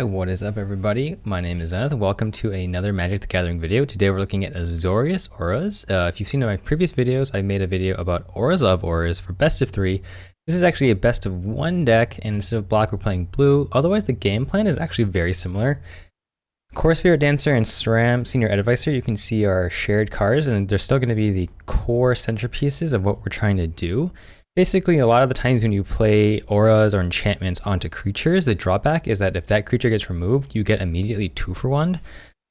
Alright, what is up everybody? My name is Eth. Welcome to another Magic the Gathering video. Today we're looking at Azorius auras. If you've seen my previous videos, I made a video about auras of auras for best of 3. This is actually a best of 1 deck, and instead of black we're playing blue. Otherwise the game plan is actually very similar. Core Spirit Dancer and SRAM Senior Advisor, you can see are shared cards, and they're still going to be the core centerpieces of what we're trying to do. Basically, a lot of the times when you play auras or enchantments onto creatures, the drawback is that if that creature gets removed, you get immediately 2 for 1.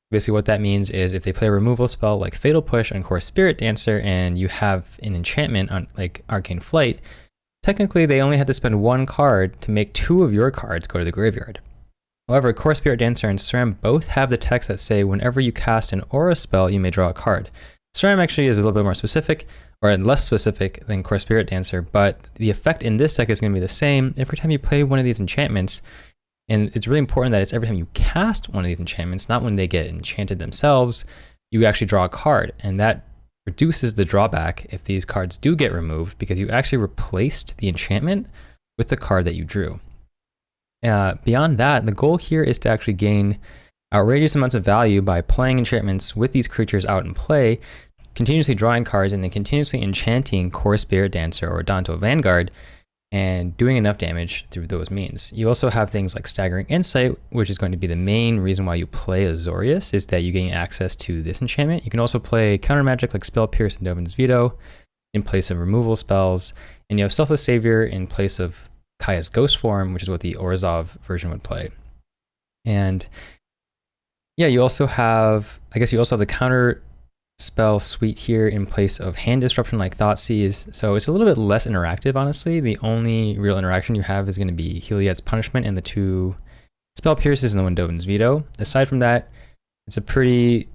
Basically what that means is if they play a removal spell like Fatal Push on Core Spirit Dancer and you have an enchantment on like Arcane Flight, technically they only had to spend 1 card to make 2 of your cards go to the graveyard. However, Core Spirit Dancer and SRAM both have the text that say whenever you cast an aura spell, you may draw a card. SRAM actually is a little bit more specific, or less specific than Core Spirit Dancer, but the effect in this deck is going to be the same every time you play one of these enchantments. And it's really important that it's every time you cast one of these enchantments, not when they get enchanted themselves, you actually draw a card. And that reduces the drawback if these cards do get removed, because you actually replaced the enchantment with the card that you drew. Beyond that, the goal here is to actually gain outrageous amounts of value by playing enchantments with these creatures out in play, continuously drawing cards, and then continuously enchanting Core Spirit Dancer or Danto Vanguard and doing enough damage through those means. You also have things like Staggering Insight, which is going to be the main reason why you play Azorius, is that you gain access to this enchantment. You can also play counter magic like Spell Pierce and Dovin's Veto in place of removal spells, and you have Selfless Savior in place of Kaya's Ghost Form, which is what the Orzhov version would play. And yeah, you also have, the counter spell suite here in place of hand disruption like Thoughtseize. So it's a little bit less interactive, honestly. The only real interaction you have is going to be Heliod's Punishment and the 2 Spell Pierces and the 1 Dovin's Veto. Aside from that, it's a pretty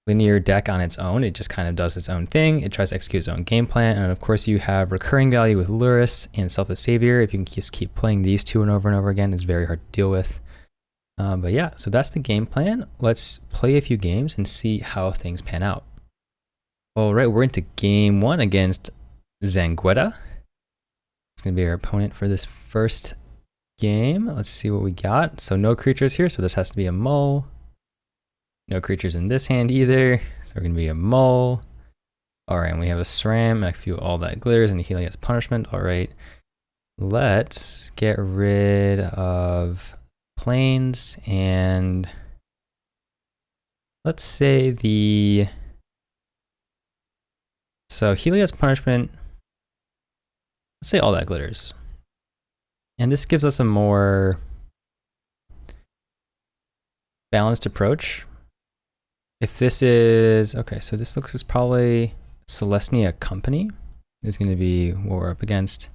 linear deck on its own. It just kind of does its own thing. It tries to execute its own game plan. And of course you have recurring value with Luris and Selfless Savior. If you can just keep playing these 2 and over again, it's very hard to deal with. But yeah, so that's the game plan. Let's play a few games and see how things pan out. All right, we're into game 1 against Zangueta. It's going to be our opponent for this first game. Let's see what we got. So no creatures here, so this has to be a mull. No creatures in this hand either, so we're going to be a mull. All right, and we have a SRAM, and I feel all that glitters, and Heliod's Punishment. All right, let's get rid of planes, and let's say so Heliod's Punishment, let's say all that glitters. And this gives us a more balanced approach. If this is, okay, so this looks is probably Celestia Company is going to be what we're up against.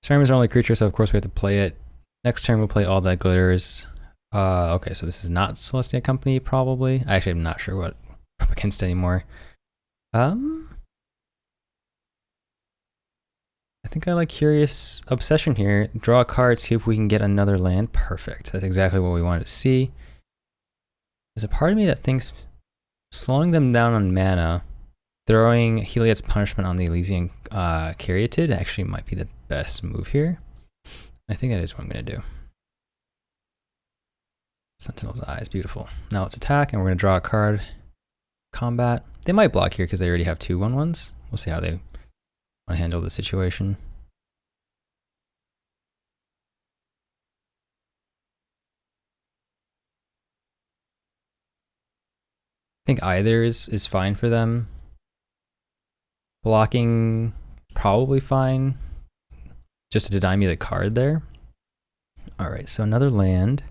SRAM is our only creature, so of course we have to play it. Next turn we'll play all that glitters. Okay, so this is not Celestia Company, probably. Actually, I'm not sure what we're up against anymore. I think I like Curious Obsession here. Draw a card, see if we can get another land. Perfect. That's exactly what we wanted to see. There's a part of me that thinks slowing them down on mana, throwing Heliod's Punishment on the Elysian Caryatid actually might be the best move here. I think that is what I'm going to do. Sentinel's Eyes, beautiful. Now let's attack, and we're going to draw a card. Combat. They might block here because they already have 2 1/1s. We'll see how they want to handle the situation. I think either is fine for them. Blocking, probably fine. Just to deny me the card there. All right, so another land.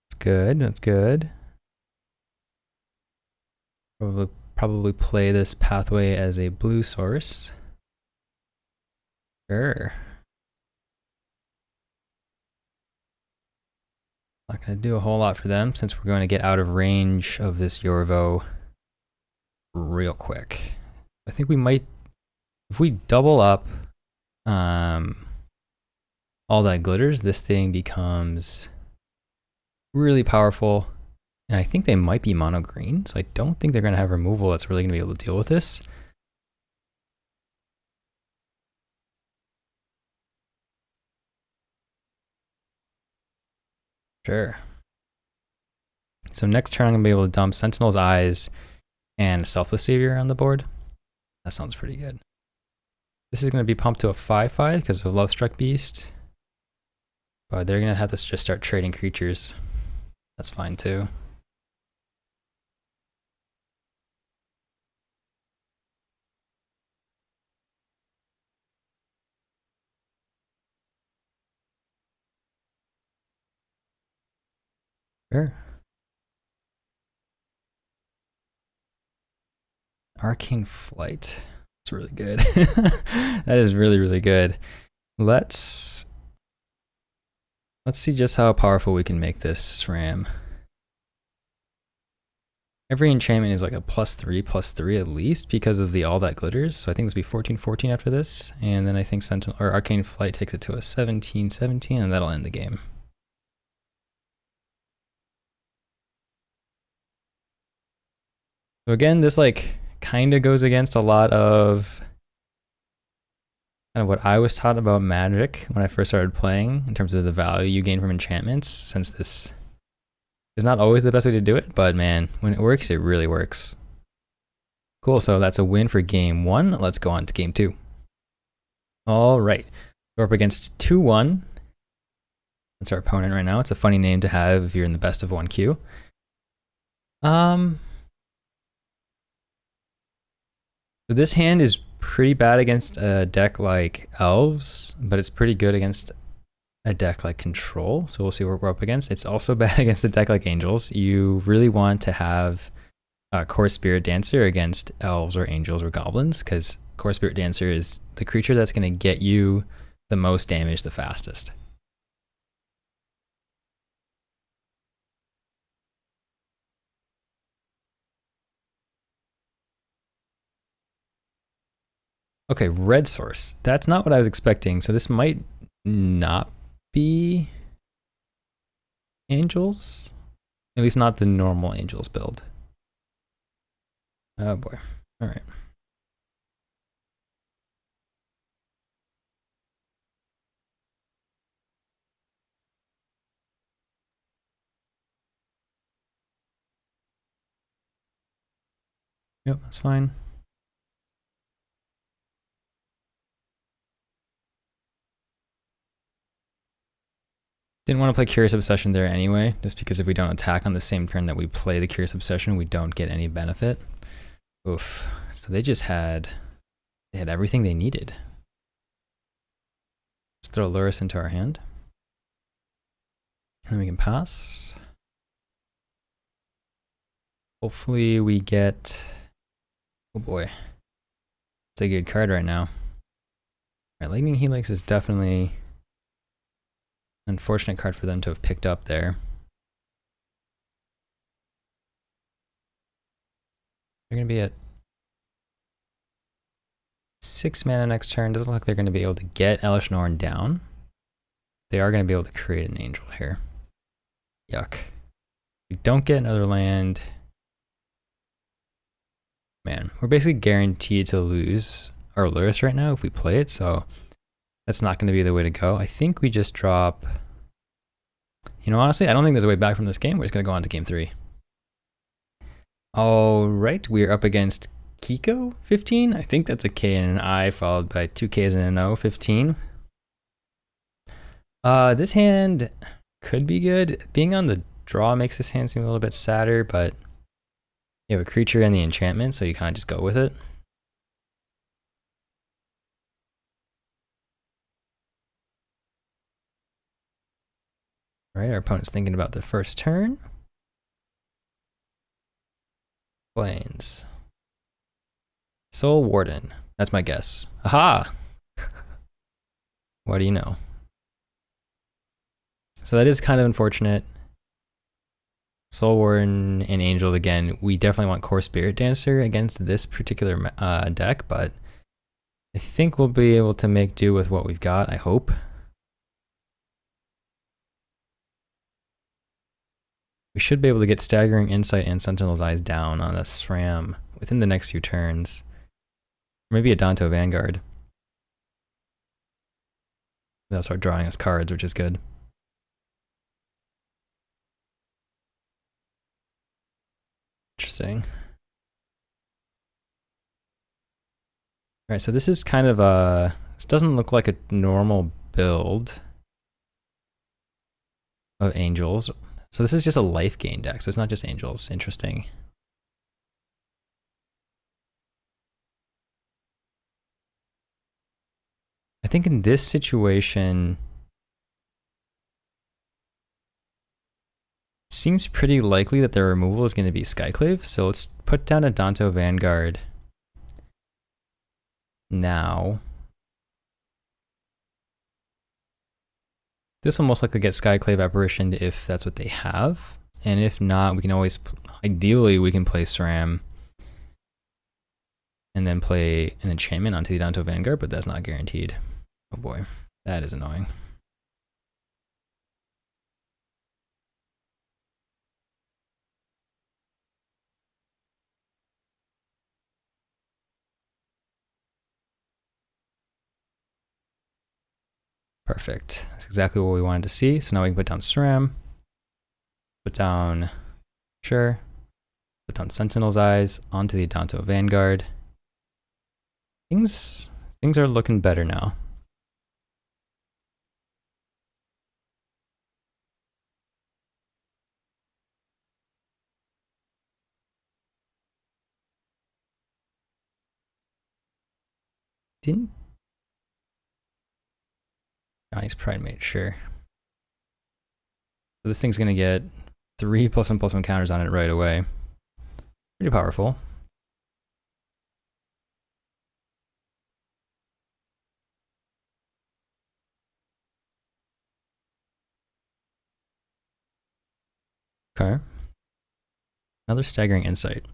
That's good, that's good. Probably play this pathway as a blue source. Sure. Not gonna do a whole lot for them since we're going to get out of range of this Yorvo real quick. I think we might, if we double up all that glitters, this thing becomes really powerful. And I think they might be mono green, so I don't think they're going to have removal that's really going to be able to deal with this. Sure. So next turn I'm gonna be able to dump Sentinel's Eyes and Selfless Savior on the board. That sounds pretty good. This is gonna be pumped to a 5/5 because of Love Struck Beast. But they're gonna have to just start trading creatures. That's fine too. Sure. Arcane Flight. It's really good. That is really, really good. Let's see just how powerful we can make this SRAM. Every enchantment is like a +3/+3 at least because of the All That Glitters. So I think this will be 14/14 after this. And then I think Sentinel or Arcane Flight takes it to a 17/17 and that'll end the game. So again, this like kind of goes against a lot of kind of what I was taught about Magic when I first started playing in terms of the value you gain from enchantments, since this is not always the best way to do it, but man, when it works, it really works. Cool, so that's a win for game 1. Let's go on to game 2. All right, we're up against 2-1. That's our opponent right now. It's a funny name to have if you're in the best of 1 queue. So this hand is pretty bad against a deck like Elves, but it's pretty good against a deck like Control. So we'll see what we're up against. It's also bad against a deck like Angels. You really want to have Core Spirit Dancer against Elves or Angels or Goblins, because Core Spirit Dancer is the creature that's going to get you the most damage the fastest. Okay, red source. That's not what I was expecting. So this might not be Angels. At least not the normal Angels build. Oh boy. All right. Yep, that's fine. Didn't want to play Curious Obsession there anyway, just because if we don't attack on the same turn that we play the Curious Obsession, we don't get any benefit. Oof. So they had everything they needed. Let's throw Lurrus into our hand. And we can pass. Hopefully we get, oh boy. It's a good card right now. All right, Lightning Helix is definitely an unfortunate card for them to have picked up there. They're going to be at 6 mana next turn. Doesn't look like they're going to be able to get Elish Norn down. They are going to be able to create an Angel here. Yuck. We don't get another land. Man, we're basically guaranteed to lose our Lurrus right now if we play it, so that's not going to be the way to go. I think we just drop... You know, honestly, I don't think there's a way back from this game. We're just going to go on to game 3. All right, we are up against Kiko 15. I think that's a K and an I followed by 2 Ks and an O, 15. This hand could be good. Being on the draw makes this hand seem a little bit sadder, but you have a creature and the enchantment, so you kind of just go with it. All right, our opponent's thinking about the first turn. Plains. Soul Warden. That's my guess. Aha! What do you know? So that is kind of unfortunate. Soul Warden and Angels again. We definitely want Core Spirit Dancer against this particular deck, but I think we'll be able to make do with what we've got, I hope. We should be able to get Staggering Insight and Sentinel's Eyes down on a SRAM within the next few turns. Maybe a Danto Vanguard. They'll start drawing us cards, which is good. Interesting. All right, so this is kind of a, this doesn't look like a normal build of angels. So this is just a life gain deck, so it's not just angels. Interesting. I think in this situation, it seems pretty likely that their removal is going to be Skyclave. So let's put down a Danto Vanguard now. This will most likely get Skyclave Apparitioned if that's what they have. And if not, we can always, ideally, we can play SRAM and then play an enchantment onto the Danto Vanguard, but that's not guaranteed. Oh boy, that is annoying. Perfect. That's exactly what we wanted to see. So now we can put down SRAM, put down, sure, put down Sentinel's Eyes onto the Danto Vanguard. Things are looking better now. Didn't Nice Pridemate, sure. So this thing's gonna get 3+1/+1 counters on it right away. Pretty powerful. Okay. Another Staggering Insight.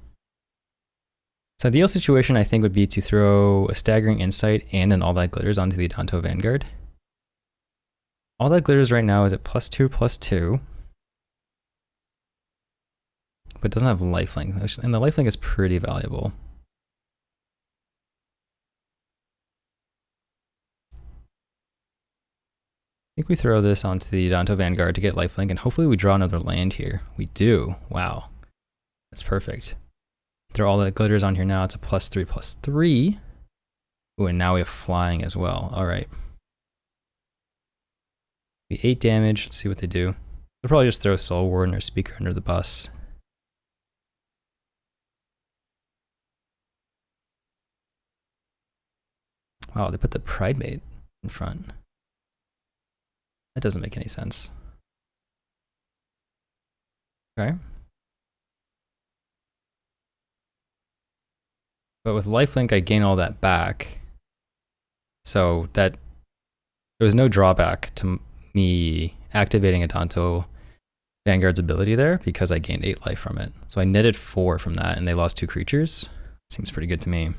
So ideal situation I think would be to throw a Staggering Insight and an All That Glitters onto the Danto Vanguard. All That Glitters right now is at +2/+2. But doesn't have lifelink, and the lifelink is pretty valuable. I think we throw this onto the Danto Vanguard to get lifelink, and hopefully we draw another land here. We do. Wow. That's perfect. Throw All That Glitters on here now. It's a +3/+3. Ooh, and now we have flying as well. All right. 8 damage. Let's see what they do. They'll probably just throw Soul Warden or Speaker under the bus. Wow, they put the Pridemate in front. That doesn't make any sense. Okay. But with lifelink, I gain all that back. So that there was no drawback to me activating a Danto Vanguard's ability there because I gained 8 life from it. So I netted 4 from that, and they lost 2 creatures. Seems pretty good to me.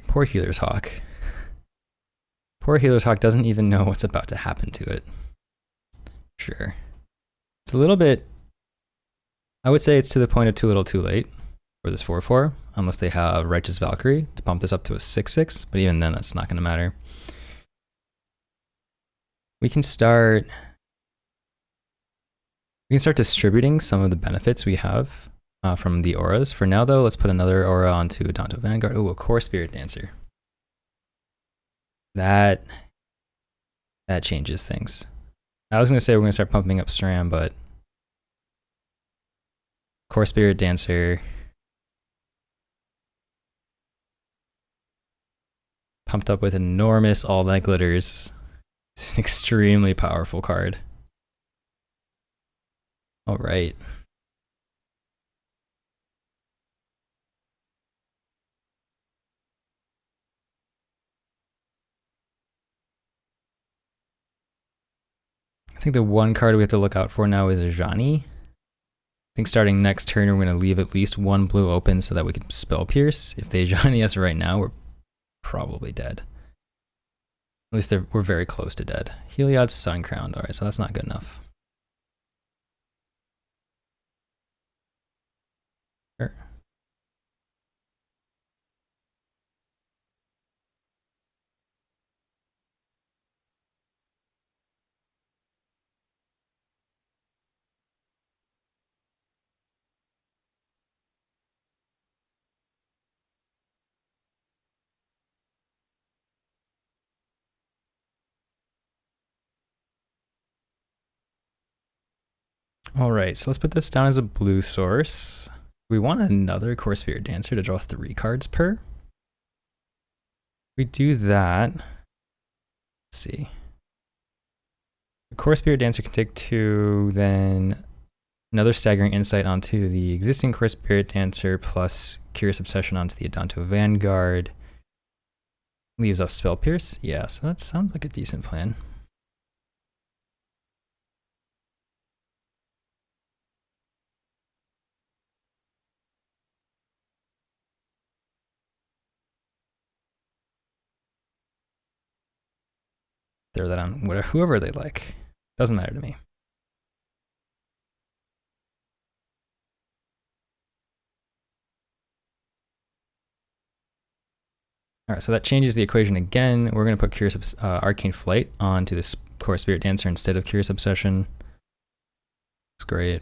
Poor Healer's Hawk. Poor Healer's Hawk doesn't even know what's about to happen to it. Sure. It's a little bit, I would say it's to the point of too little too late for this 4/4, unless they have Righteous Valkyrie to pump this up to a 6/6, but even then that's not going to matter. We can start distributing some of the benefits we have from the auras. For now though, let's put another aura onto Danto Vanguard. Oh, a Core Spirit Dancer. That changes things. I was going to say we're going to start pumping up SRAM, but Core Spirit Dancer pumped up with enormous All That Glitters. It's an extremely powerful card. All right. I think the one card we have to look out for now is Ajani. I think starting next turn, we're going to leave at least 1 blue open so that we can Spell Pierce. If they Ajani us right now, we're probably dead. At least we're very close to dead. Heliod's Sun Crowned. All right, so that's not good enough. Sure. All right, so let's put this down as a blue source. We want another Core Spirit Dancer to draw 3 cards per. We do that. Let's see. The Core Spirit Dancer can take 2, then another Staggering Insight onto the existing Core Spirit Dancer, plus Curious Obsession onto the Adanto Vanguard. Leaves off Spell Pierce. Yeah, so that sounds like a decent plan. Throw that on whoever they like. Doesn't matter to me. All right, so that changes the equation again. We're going to put Curious Arcane Flight onto this Core Spirit Dancer instead of Curious Obsession. It's great.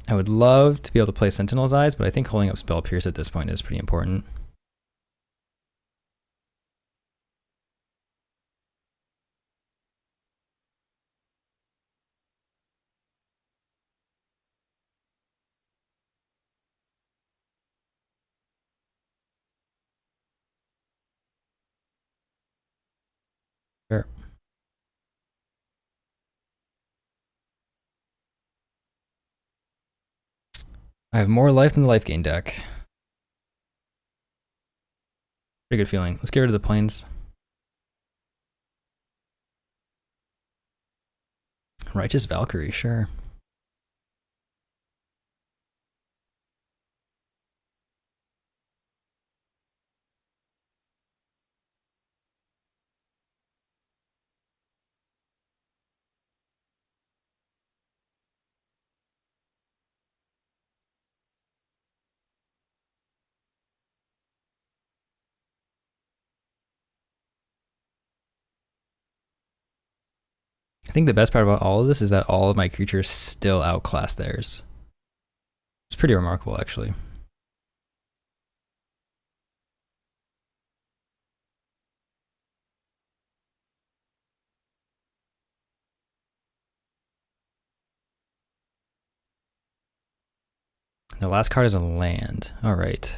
I would love to be able to play Sentinel's Eyes, but I think holding up Spell Pierce at this point is pretty important. Sure. I have more life than the life gain deck. Pretty good feeling. Let's get rid of the planes. Righteous Valkyrie, sure. I think the best part about all of this is that all of my creatures still outclass theirs. It's pretty remarkable, actually. The last card is a land. All right.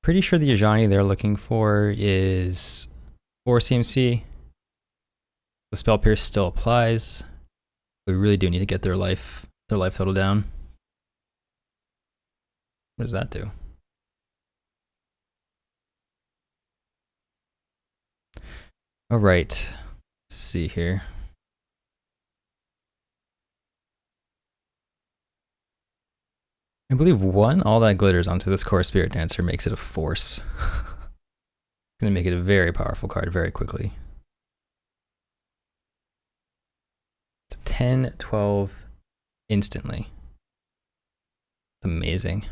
Pretty sure the Ajani they're looking for is 4 CMC. The Spell Pierce still applies. We really do need to get their life total down. What does that do? All right. Let's see here. I believe 1 All That Glitters onto this Core Spirit Dancer makes it a force. Gonna make it a very powerful card very quickly. 10, 12 instantly. It's amazing.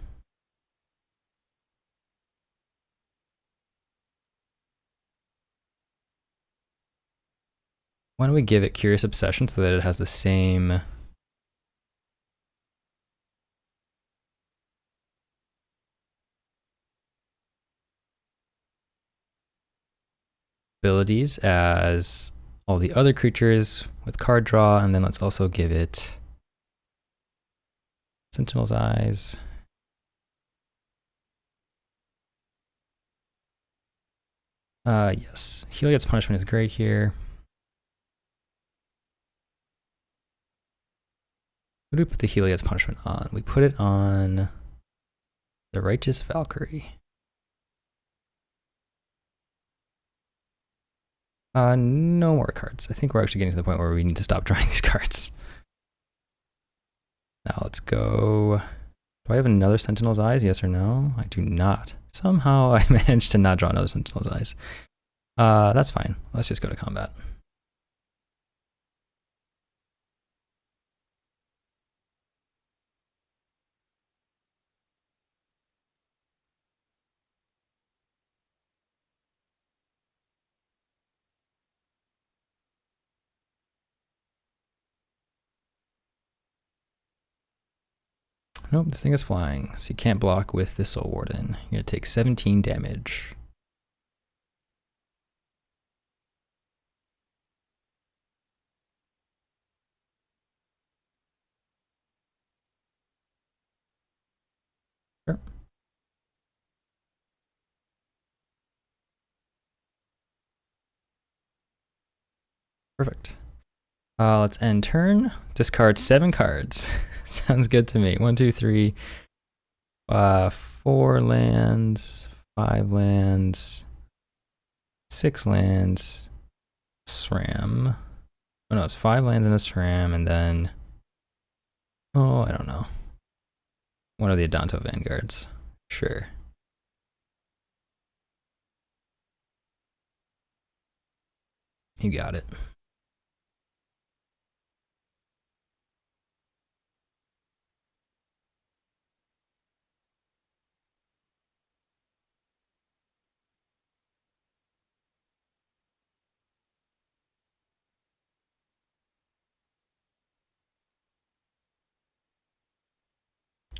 Why don't we give it Curious Obsession so that it has the same abilities as all the other creatures with card draw, and then let's also give it Sentinel's Eyes. Yes, Heliod's Punishment is great here. What do we put the Heliod's Punishment on? We put it on the Righteous Valkyrie. No more cards. I think we're actually getting to the point where we need to stop drawing these cards. Now let's go. Do I have another Sentinel's Eyes? Yes or no? I do not. Somehow I managed to not draw another Sentinel's Eyes. That's fine. Let's just go to combat. Nope, this thing is flying, so you can't block with the Soul Warden. You're gonna take 17 damage. Perfect. Let's end turn. Discard 7 cards. Sounds good to me. 1, 2, 3, 4 lands, 5 lands, 6 lands, SRAM. Oh no, it's 5 lands and a SRAM, and then, oh, I don't know. One of the Adanto Vanguards. Sure. You got it.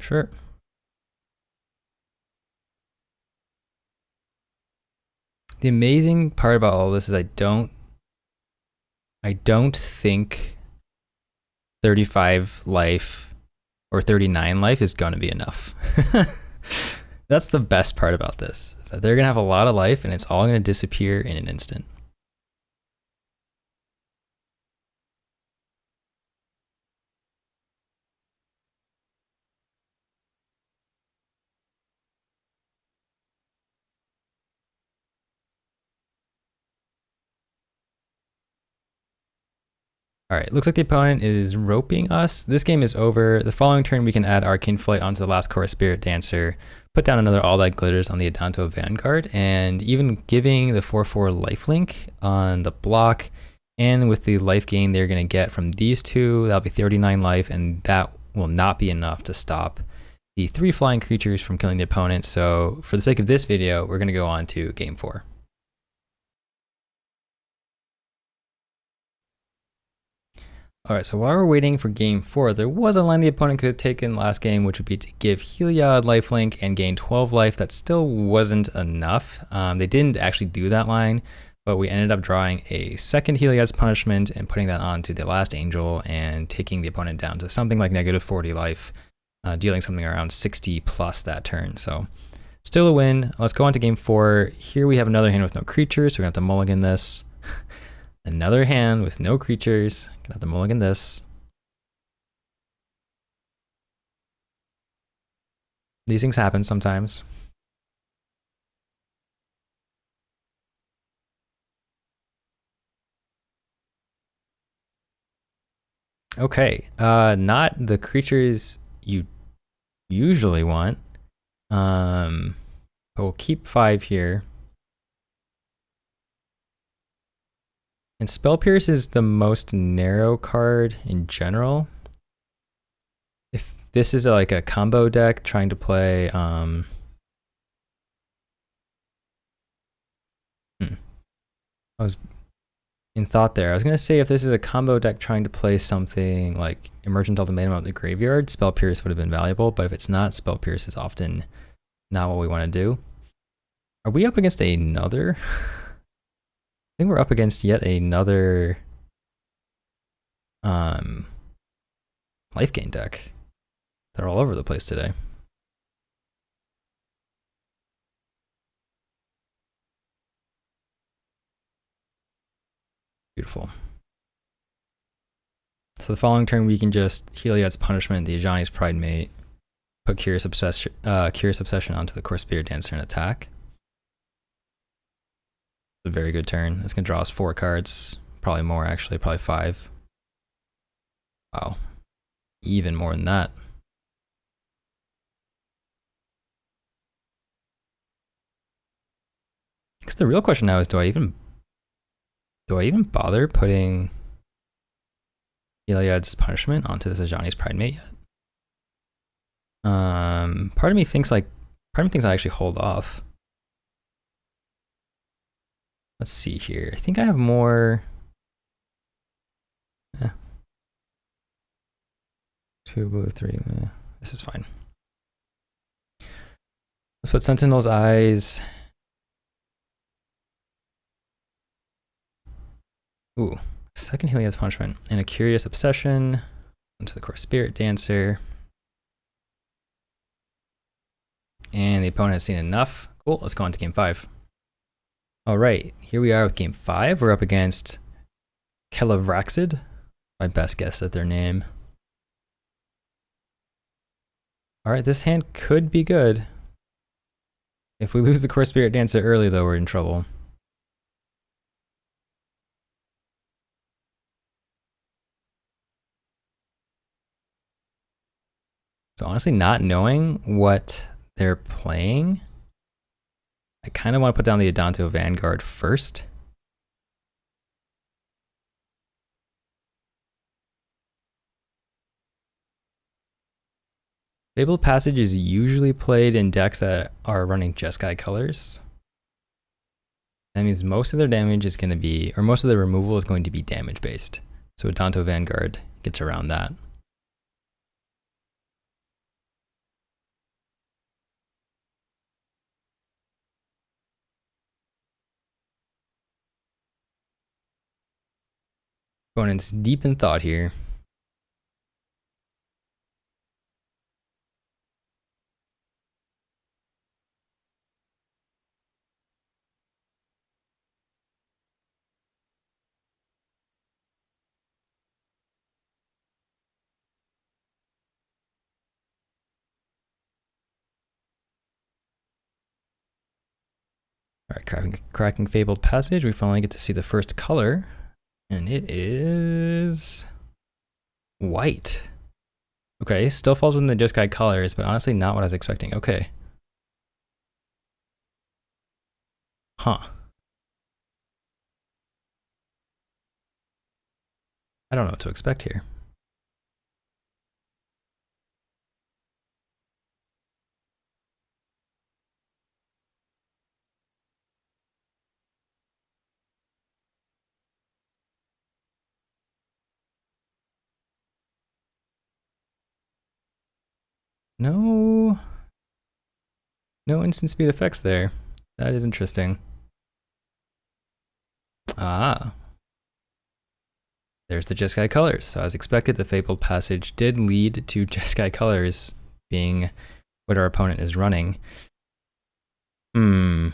Sure. The amazing part about all this is I don't think 35 life or 39 life is going to be enough. That's the best part about this, is that they're going to have a lot of life and it's all going to disappear in an instant. All right, looks like the opponent is roping us. This game is over. The following turn, we can add Arcane Flight onto the last core Spirit Dancer, put down another All That Glitters on the Adanto Vanguard, and even giving the 4/4 lifelink on the block. And with the life gain they're going to get from these two, that'll be 39 life, and that will not be enough to stop the 3 flying creatures from killing the opponent. So for the sake of this video, we're going to go on to game 4. All right, so while we're waiting for game 4, there was a line the opponent could have taken last game, which would be to give Heliod lifelink and gain 12 life. That still wasn't enough. They didn't actually do that line, but we ended up drawing a second Heliod's Punishment and putting that onto the last Angel and taking the opponent down to something like negative 40 life, dealing something around 60 plus that turn. So still a win. Let's go on to game 4. Here we have another hand with no creatures, so we're going to have to mulligan this. Another hand with no creatures. Gonna have to mulligan this. These things happen sometimes. Okay, not the creatures you usually want. But we'll keep 5 here. And Spell Pierce is the most narrow card in general. If this is like a combo deck trying to play, I was in thought there. I was gonna say if this is a combo deck trying to play something like Emergent Ultimatum out of the graveyard, Spell Pierce would have been valuable. But if it's not, Spell Pierce is often not what we want to do. Are we up against another? I think we're up against yet another life gain deck. They're all over the place today. Beautiful. So the following turn we can just Heliod's Punishment, the Ajani's Pridemate, put Curious Obsession onto the Core Spirit Dancer and attack. A very good turn. It's gonna draw us 4 cards, probably more actually, probably 5. Wow, even more than that. Because the real question now is, do I even bother putting Heliod's Punishment onto this Ajani's Pridemate yet? Part of me thinks I actually hold off. Let's see here. I think I have more. 2 blue, 3. This is fine. Let's put Sentinel's Eyes. Ooh, second Heliod's Punishment and a Curious Obsession onto the Core Spirit Dancer. And the opponent has seen enough. Cool, let's go on to game 5. All right, here we are with game 5. We're up against Kelavraxid, my best guess at their name. Alright, this hand could be good. If we lose the Core Spirit Dancer early, though, we're in trouble. So honestly, not knowing what they're playing, I kind of want to put down the Adanto Vanguard first. Fabled Passage is usually played in decks that are running Jeskai colors. That means most of their damage is going to be, or most of their removal is going to be damage based. So Adanto Vanguard gets around that. Going in deep in thought here. Alright, cracking Fabled Passage. We finally get to see the first color. And it is white. Okay, still falls within the Jeskai colors, but honestly not what I was expecting. Okay. Huh. I don't know what to expect here. No instant speed effects there. That is interesting. Ah. There's the Jeskai colors. So as expected, the Fabled Passage did lead to Jeskai colors being what our opponent is running. This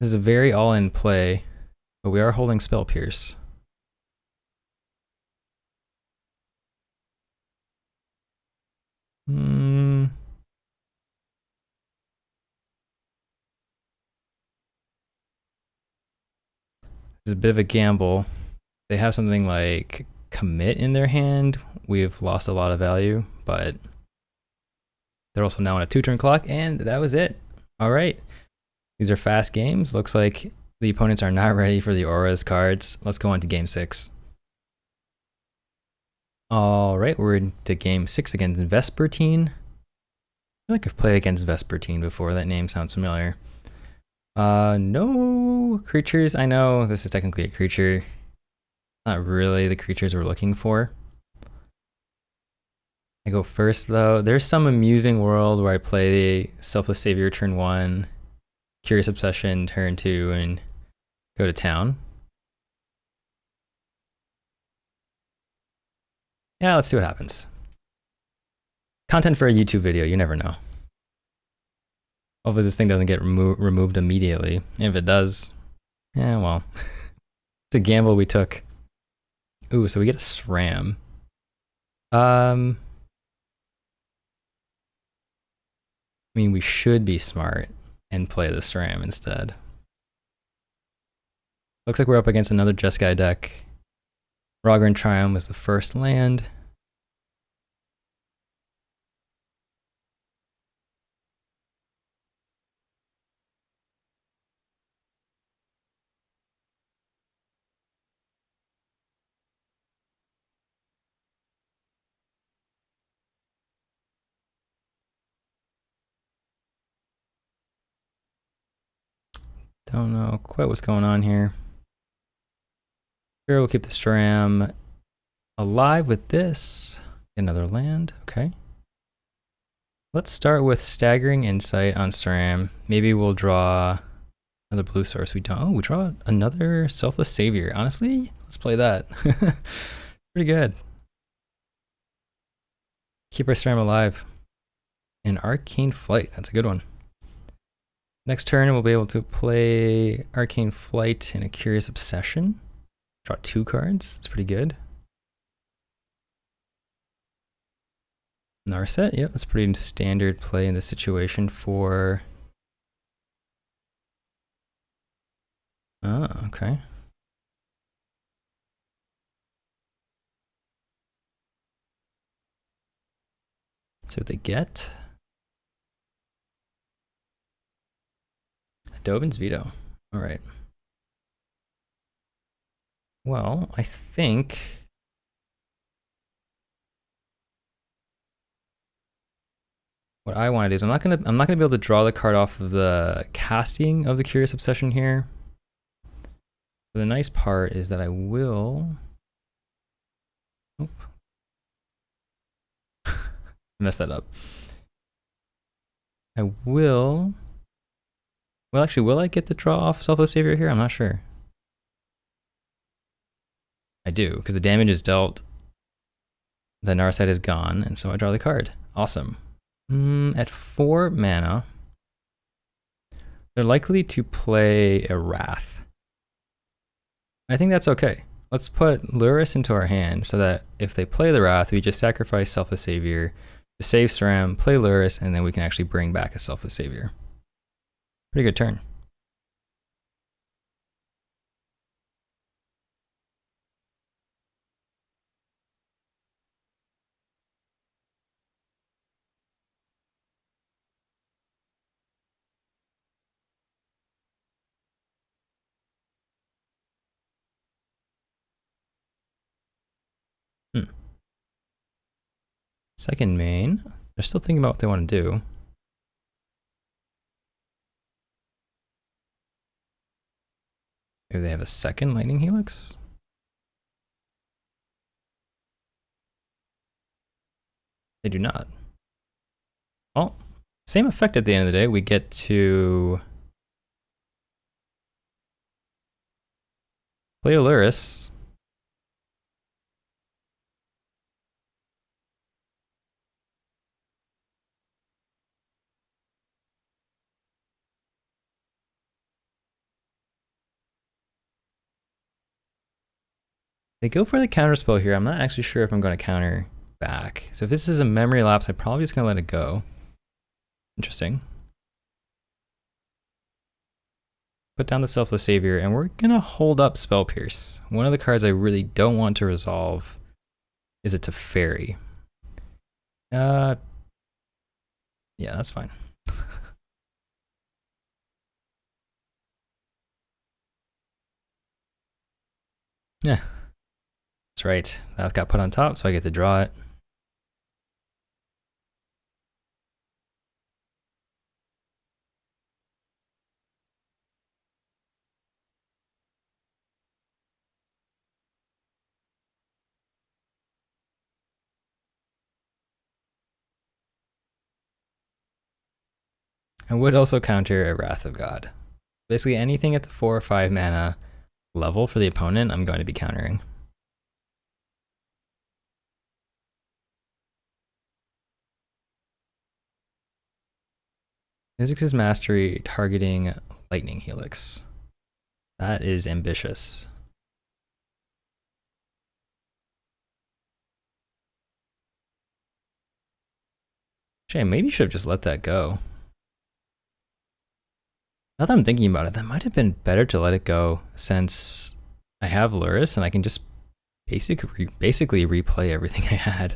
is a very all-in play, but we are holding Spell Pierce. This is a bit of a gamble. They have something like Commit in their hand. We've lost a lot of value, but they're also now on a 2-turn clock, and that was it. All right. These are fast games. Looks like the opponents are not ready for the Auras cards. Let's go on to game 6. All right, we're into game 6 against Vespertine. I feel like I've played against Vespertine before. That name sounds familiar. No creatures. I know this is technically a creature. Not really the creatures we're looking for. I go first though. There's some amusing world where I play the Selfless Savior turn 1, Curious Obsession turn 2, and go to town. Yeah, let's see what happens. Content for a YouTube video, you never know. Hopefully this thing doesn't get removed immediately. If it does, yeah, well, it's a gamble we took. Ooh, so we get a SRAM. I mean, we should be smart and play the SRAM instead. Looks like we're up against another Jeskai deck. Rogran Triumph was the first land. Don't know quite what's going on here. Here we'll keep the SRAM alive with this. Another land, okay. Let's start with Staggering Insight on SRAM. Maybe we'll draw another blue source. We don't. Oh, we draw another Selfless Savior. Honestly, let's play that. Pretty good. Keep our SRAM alive. An Arcane Flight. That's a good one. Next turn, we'll be able to play Arcane Flight and a Curious Obsession. Draw 2 cards. That's pretty good. Narset, yep, that's pretty standard play in this situation for... Oh, okay. Let's see what they get. Dovin's Veto. All right. Well, I think... what I want to do is I'm not gonna be able to draw the card off of the casting of the Curious Obsession here. But the nice part is that I will... Oop. Messed that up. I will... Well, actually, will I get the draw off Selfless Savior here? I'm not sure. I do, because the damage is dealt. The Narset is gone, and so I draw the card. Awesome. At 4 mana, they're likely to play a Wrath. I think that's okay. Let's put Luris into our hand so that if they play the Wrath, we just sacrifice Selfless Savior to save SRAM, play Luris, and then we can actually bring back a Selfless Savior. Pretty good turn. Second main, they're still thinking about what they want to do. Maybe they have a second Lightning Helix? They do not. Well, same effect at the end of the day. We get to play Luris. They go for the counter spell here. I'm not actually sure if I'm going to counter back. So if this is a memory lapse, I'm probably just going to let it go. Interesting. Put down the Selfless Savior, and we're going to hold up Spell Pierce. One of the cards I really don't want to resolve is a Teferi. Yeah, that's fine. Yeah, that's right. That got put on top, so I get to draw it. I would also counter a Wrath of God. Basically anything at the 4 or 5 mana level for the opponent, I'm going to be countering. Mythic's Mastery targeting Lightning Helix. That is ambitious. Actually, I maybe should have just let that go. Now that I'm thinking about it, that might have been better to let it go since I have Luris and I can just basically replay everything I had.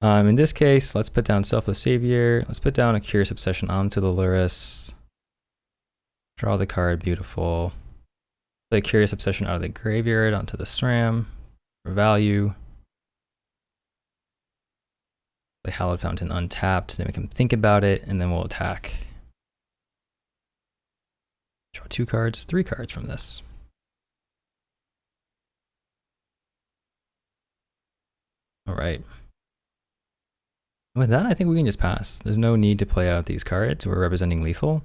In this case, let's put down Selfless Savior. Let's put down a Curious Obsession onto the Luris. Draw the card, beautiful. Play Curious Obsession out of the graveyard onto the SRAM for value. Play Hallowed Fountain untapped to make him think about it, and then we'll attack. Draw 2 cards, 3 cards from this. All right. With that, I think we can just pass. There's no need to play out these cards. We're representing lethal.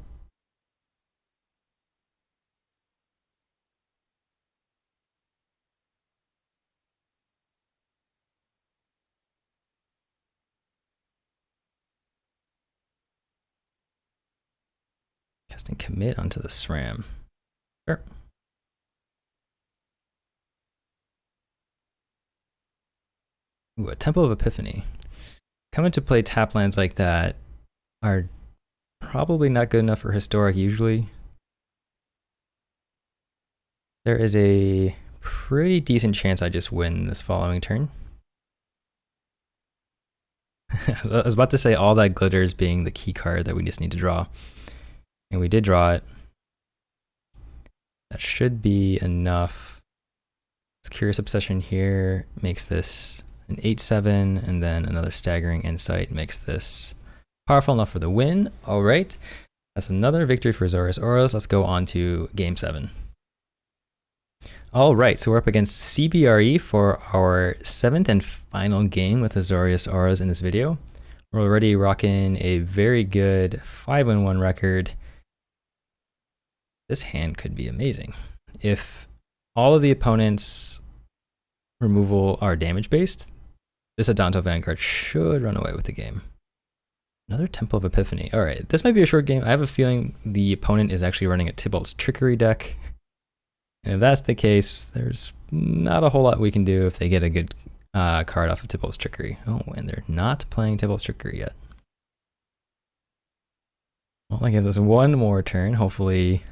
Casting commit onto the SRAM. Sure. Ooh, a Temple of Epiphany. Coming to play tap lands like that are probably not good enough for Historic usually. There is a pretty decent chance I just win this following turn. I was about to say all that glitters being the key card that we just need to draw. And we did draw it. That should be enough. This Curious Obsession here makes this an 8/7, and then another Staggering Insight makes this powerful enough for the win. All right, that's another victory for Azorius Auras. Let's go on to Game 7. All right, so we're up against CBRE for our 7th and final game with Azorius Auras in this video. We're already rocking a very good 5-1 record. This hand could be amazing. If all of the opponents' removal are damage-based, this Adanto Vanguard should run away with the game. Another Temple of Epiphany. All right, this might be a short game. I have a feeling the opponent is actually running a Tybalt's Trickery deck. And if that's the case, there's not a whole lot we can do if they get a good card off of Tybalt's Trickery. Oh, and they're not playing Tybalt's Trickery yet. Well, that gives us one more turn. Hopefully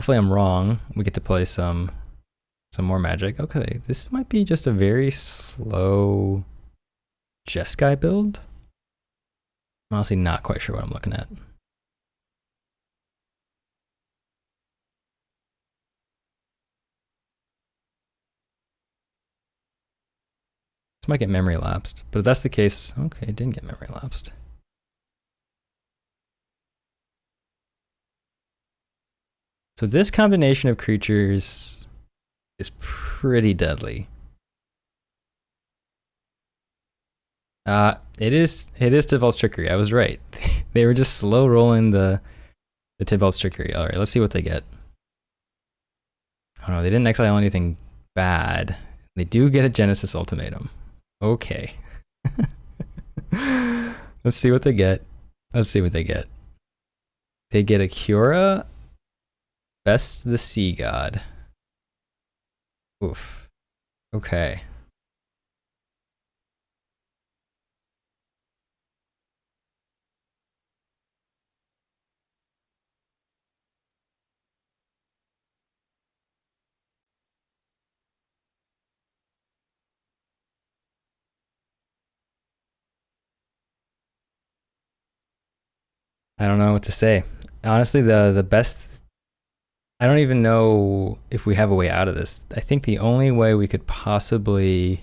I'm wrong. We get to play some more Magic. Okay, this might be just a very slow Jeskai build. I'm honestly not quite sure what I'm looking at. This might get memory lapsed, but if that's the case, okay, it didn't get memory lapsed. So this combination of creatures is pretty deadly. It is Tybalt's Trickery. I was right. They were just slow rolling the Tybalt's Trickery. All right, let's see what they get. Oh no, they didn't exile anything bad. They do get a Genesis Ultimatum. Okay. Let's see what they get. Let's see what they get. They get a Cura, Best the Sea God. Oof. Okay. I don't know what to say. Honestly, the best, I don't even know if we have a way out of this. I think the only way we could possibly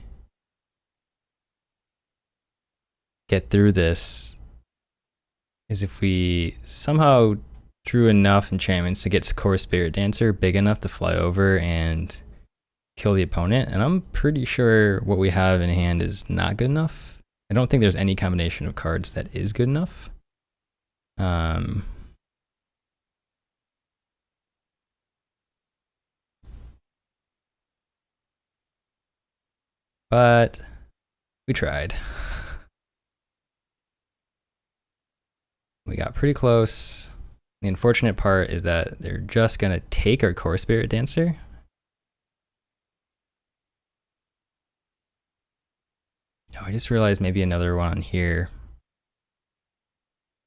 get through this is if we somehow drew enough enchantments to get Core Spirit Dancer big enough to fly over and kill the opponent. And I'm pretty sure what we have in hand is not good enough. I don't think there's any combination of cards that is good enough. But we tried. We got pretty close. The unfortunate part is that they're just gonna take our Core Spirit Dancer. Oh, I just realized maybe another one here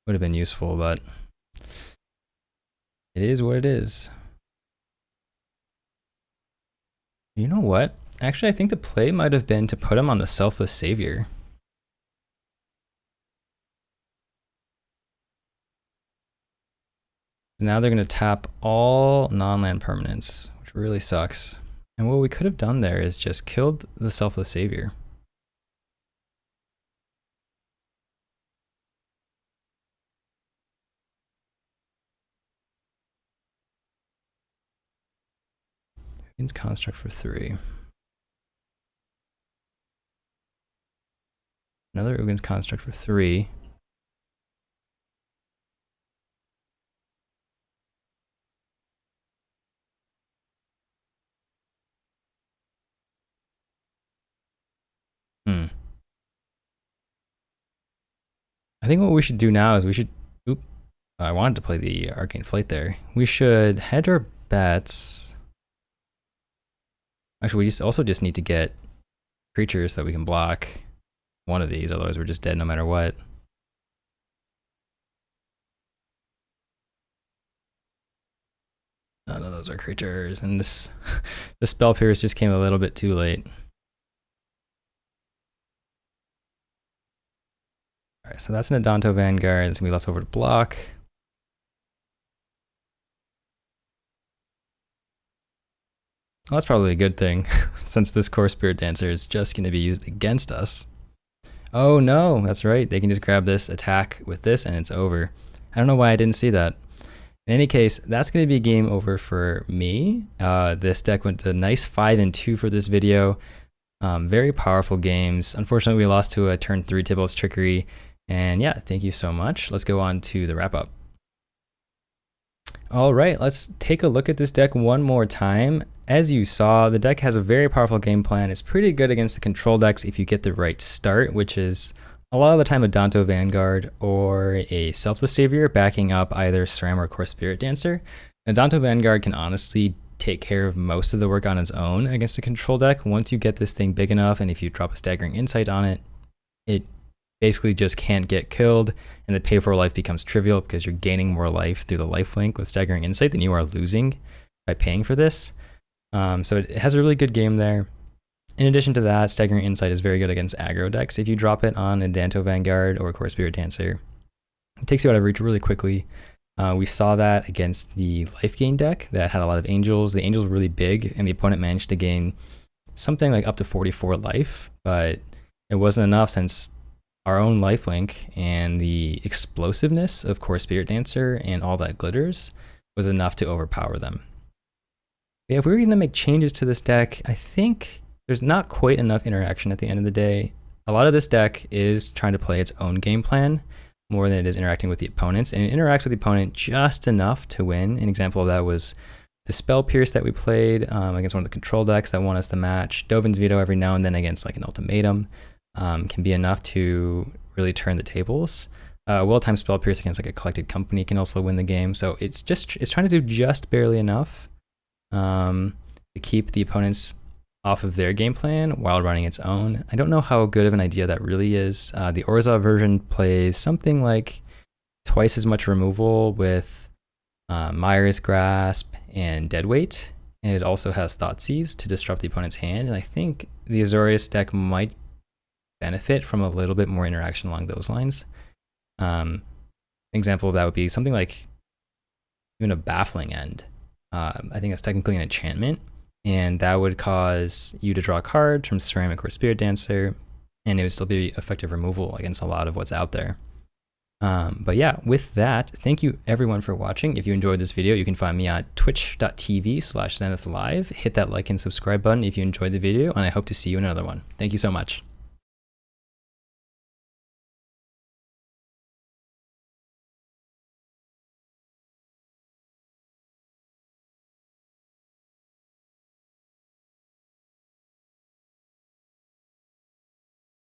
would have been useful, but it is what it is. You know what? Actually, I think the play might have been to put him on the Selfless Savior. Now they're going to tap all non-land permanents, which really sucks. And what we could have done there is just killed the Selfless Savior. Uggin's Construct for 3. Another Uggin's Construct for 3. I think what we should do now is we should, oop, I wanted to play the Arcane Flight there. We should hedge our bets. Actually, we also just need to get creatures that we can block one of these, otherwise we're just dead no matter what. None of those are creatures, and this the Spell Pierce just came a little bit too late. Alright, so that's an Adanto Vanguard, that's gonna be left over to block. Well, that's probably a good thing, since this Core Spirit Dancer is just gonna be used against us. Oh no, that's right, they can just grab this, attack with this, and it's over. I don't know why I didn't see that. In any case, that's going to be game over for me. This deck went to a nice 5-2 for this video. Very powerful games. Unfortunately, we lost to a turn 3 Tybalt's Trickery. And yeah, thank you so much. Let's go on to the wrap up. All right, let's take a look at this deck one more time. As you saw, the deck has a very powerful game plan. It's pretty good against the control decks if you get the right start, which is a lot of the time a Adanto Vanguard or a Selfless Savior backing up either SRAM or Core Spirit Dancer. Adanto Vanguard can honestly take care of most of the work on its own against a control deck. Once you get this thing big enough, and if you drop a Staggering Insight on it, it basically just can't get killed, and the pay for life becomes trivial because you're gaining more life through the lifelink with Staggering Insight than you are losing by paying for this. So it has a really good game there. In addition to that, Staggering Insight is very good against aggro decks. If you drop it on a Adanto Vanguard or Core Spirit Dancer, it takes you out of reach really quickly. We saw that against the life gain deck that had a lot of angels. The angels were really big, and the opponent managed to gain something like up to 44 life, but it wasn't enough since our own lifelink and the explosiveness of Core Spirit Dancer and all that glitters was enough to overpower them. Yeah, if we were going to make changes to this deck, I think there's not quite enough interaction at the end of the day. A lot of this deck is trying to play its own game plan more than it is interacting with the opponents, and it interacts with the opponent just enough to win. An example of that was the Spell Pierce that we played against one of the control decks that won us the match. Dovin's Veto every now and then against like an Ultimatum can be enough to really turn the tables. Well-timed Spell Pierce against like a Collected Company can also win the game. So it's trying to do just barely enough to keep the opponents off of their game plan while running its own. I don't know how good of an idea that really is. The Orzhov version plays something like twice as much removal with Myra's Grasp and Deadweight, and it also has Thoughtseize to disrupt the opponent's hand, and I think the Azorius deck might benefit from a little bit more interaction along those lines. Example of that would be something like even a Baffling End. I think that's technically an enchantment, and that would cause you to draw cards from Ceramic or Spirit Dancer, and it would still be effective removal against a lot of what's out there. But yeah, with that, thank you everyone for watching. If you enjoyed this video, you can find me at twitch.tv/ZenithLive. Hit that like and subscribe button if you enjoyed the video, and I hope to see you in another one. Thank you so much.